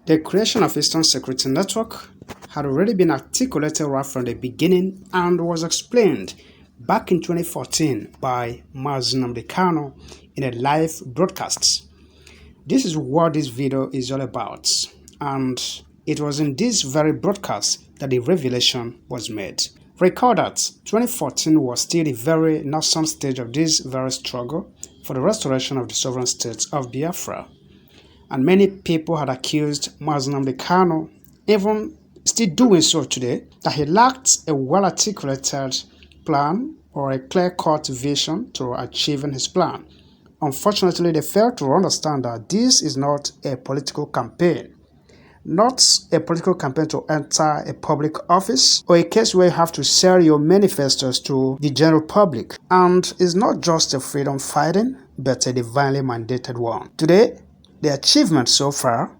The creation of Eastern Security Network had already been articulated right from the beginning and was explained back in 2014 by Mazi Nnamdi Kanu in a live broadcast. This is what this video is all about, and it was in this very broadcast that the revelation was made. Recall that 2014 was still the very nascent stage of this very struggle for the restoration of the sovereign state of Biafra. And many people had accused Mazi Nnamdi Kanu, even still doing so today, that he lacked a well-articulated plan or a clear-cut vision to achieving his plan. Unfortunately, they failed to understand that this is not a political campaign. Not a political campaign to enter a public office or a case where you have to sell your manifestos to the general public. And it's not just a freedom fighting, but a divinely mandated one. Today, the achievement so far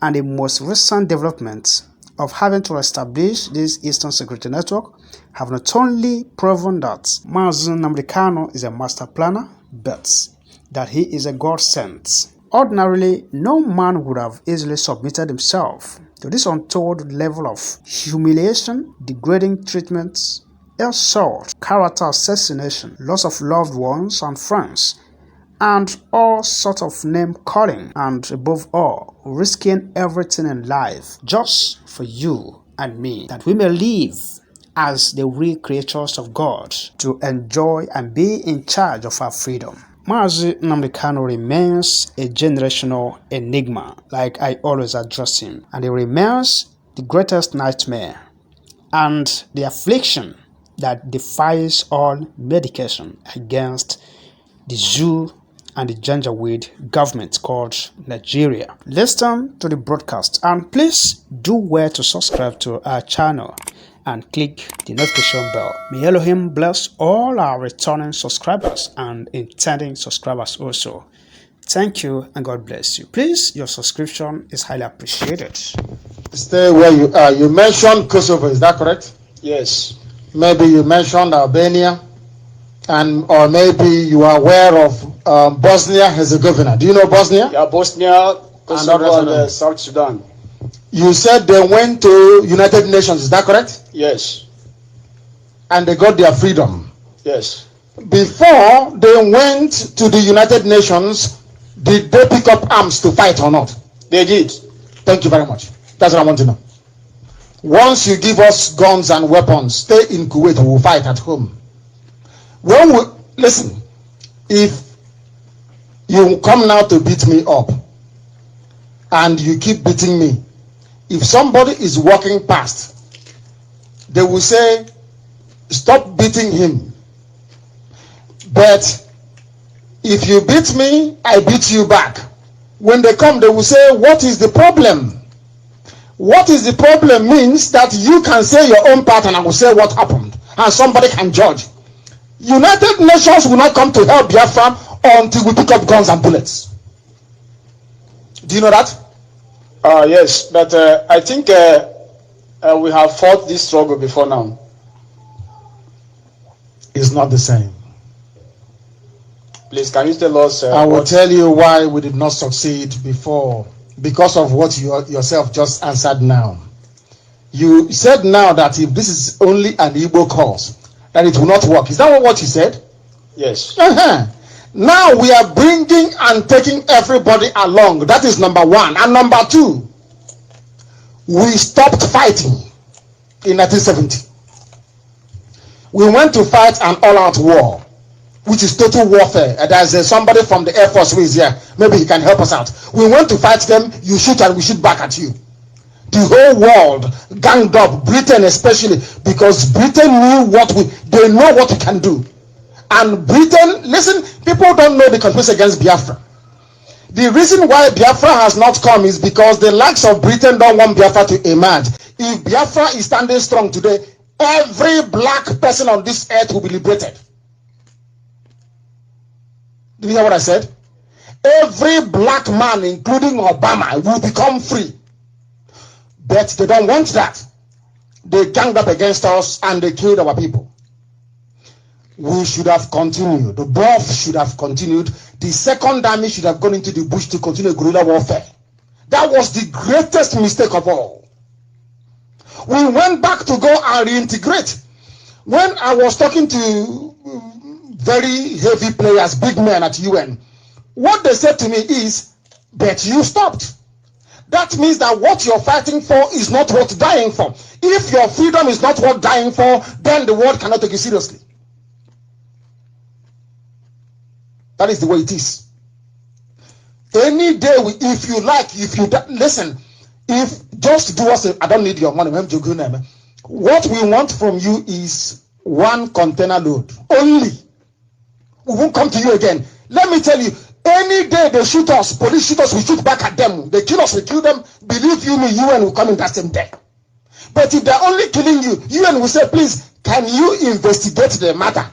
and the most recent developments of having to establish this Eastern Security Network have not only proven that Mazi Nnamdi Kanu is a master planner, but that he is a God sent. Ordinarily, no man would have easily submitted himself to this untold level of humiliation, degrading treatments, insult, character assassination, loss of loved ones and friends, and all sorts of name calling, and above all, risking everything in life just for you and me, that we may live as the real creatures of God to enjoy and be in charge of our freedom. Mazi Nnamdi Kanu remains a generational enigma, like I always address him, and he remains the greatest nightmare and the affliction that defies all medication against the zoo and the Janjaweed government called Nigeria. Listen to the broadcast and please do well to subscribe to our channel and click the notification bell. May Elohim bless all our returning subscribers and intending subscribers also. Thank you and God bless you. Please, your subscription is highly appreciated. Stay where you are. You mentioned Kosovo, is that correct? Yes. Maybe you mentioned Albania, or maybe you are aware of Bosnia-Herzegovina. Do you know Bosnia? Yeah, Bosnia, Kosovo, and South Sudan. You said they went to United Nations, is that correct? Yes. And they got their freedom. Yes. Before they went to the United Nations, did they pick up arms to fight or not? They did. Thank you very much. That's what I want to know. Once you give us guns and weapons, stay in Kuwait, we will fight at home. Listen, if you come now to beat me up and you keep beating me, if somebody is walking past, they will say, stop beating him. But if you beat me, I beat you back. When they come, they will say, what is the problem? What is the problem means that you can say your own part and I will say what happened. And somebody can judge. United Nations will not come to help Biafra until we pick up guns and bullets. Do you know that? Yes, but I think we have fought this struggle before now. It's not the same. Please, can you tell us? I will tell you why we did not succeed before. Because of what you yourself just answered now. You said now that if this is only an Igbo cause, that it will not work. Is that what you said? Yes. Now we are bringing and taking everybody along. That is number one. And number two, we stopped fighting in 1970. We went to fight an all-out war, which is total warfare. There's somebody from the Air Force who is here. Maybe he can help us out. We went to fight them. You shoot and we shoot back at you. The whole world ganged up, Britain especially, because Britain they know what we can do. And Britain, listen, people don't know the conspiracy against Biafra. The reason why Biafra has not come is because the likes of Britain don't want Biafra to emerge. If Biafra is standing strong today, every black person on this earth will be liberated. Did you hear what I said? Every black man, including Obama, will become free. But they don't want that. They ganged up against us and they killed our people. We should have continued. The BOF should have continued. The second army should have gone into the bush to continue guerrilla warfare. That was the greatest mistake of all. We went back to go and reintegrate. When I was talking to very heavy players, big men at UN, what they said to me is, but you stopped. That means that what you're fighting for is not worth dying for. If your freedom is not worth dying for, then the world cannot take you seriously. That is the way it is. Any day, if you like, listen, if just do us, I don't need your money. What we want from you is 1 container load only. We won't come to you again. Let me tell you, any day they shoot us, police shoot us, we shoot back at them. They kill us, we kill them. Believe you me, UN will come in that same day. But if they're only killing you, UN will say, please, can you investigate the matter?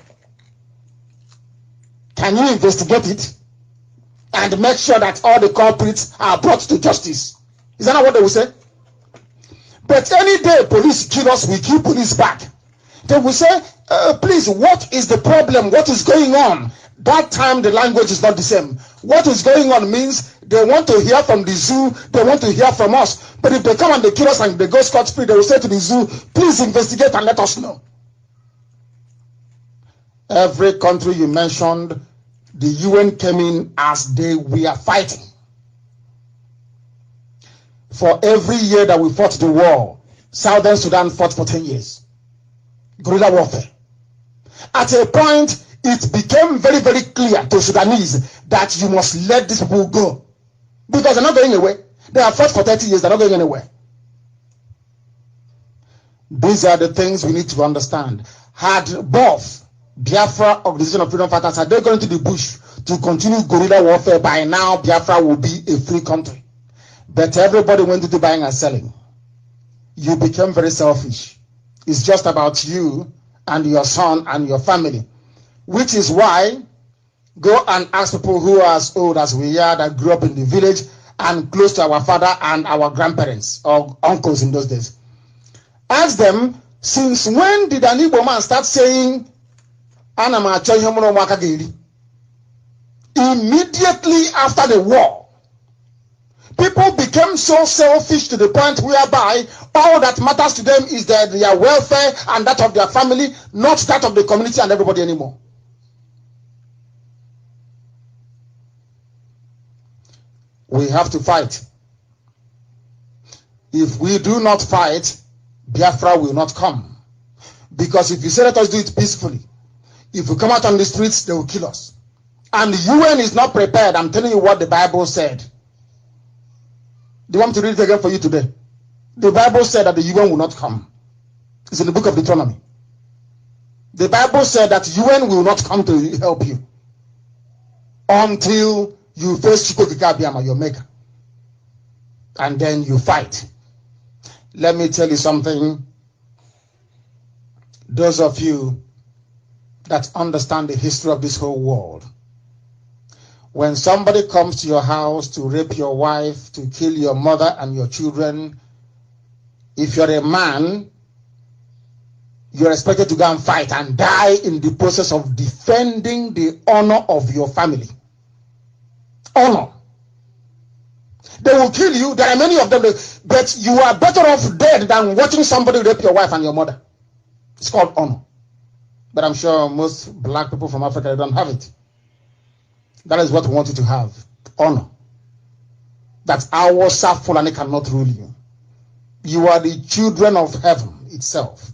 Can you investigate it? And make sure that all the culprits are brought to justice. Is that not what they will say? But any day police kill us, we kill police back. They will say, please, what is the problem? What is going on? That time the language is not the same. What is going on means they want to hear from the zoo, they want to hear from us. But if they come and they kill us and they go scot-free, they will say to the zoo, please investigate and let us know. Every country you mentioned, the UN came in as they were fighting. For every year that we fought the war, Southern Sudan fought for 10 years. Guerrilla warfare. At a point, it became very, very clear to Sudanese that you must let these people go. Because they're not going away. They have fought for 30 years, they're not going anywhere. These are the things we need to understand. Had both Biafra, Organization of Freedom Fighters, had they gone into the bush to continue guerrilla warfare, by now Biafra will be a free country. But everybody went into buying and selling. You became very selfish. It's just about you and your son and your family. Which is why, go and ask people who are as old as we are, that grew up in the village and close to our father and our grandparents or uncles in those days. Ask them, since when did an Igbo man start saying, immediately after the war, people became so selfish to the point whereby all that matters to them is their welfare and that of their family, not that of the community and everybody anymore. We have to fight. If we do not fight, Biafra will not come. Because if you say let us do it peacefully, if we come out on the streets, they will kill us. And the UN is not prepared. I'm telling you what the Bible said. Do you want me to read it again for you today? The Bible said that the UN will not come. It's in the book of Deuteronomy. The Bible said that UN will not come to help you until you face Chukwu, your maker. And then you fight. Let me tell you something. Those of you that understand the history of this whole world, when somebody comes to your house to rape your wife, to kill your mother and your children, if you're a man, you're expected to go and fight and die in the process of defending the honor of your family. Honor. They will kill you. There are many of them, but you are better off dead than watching somebody rape your wife and your mother. It's called honor. But I'm sure most black people from Africa don't have it. That is what we want you to have. Honor. That our Fulani cannot rule you. You are the children of heaven itself.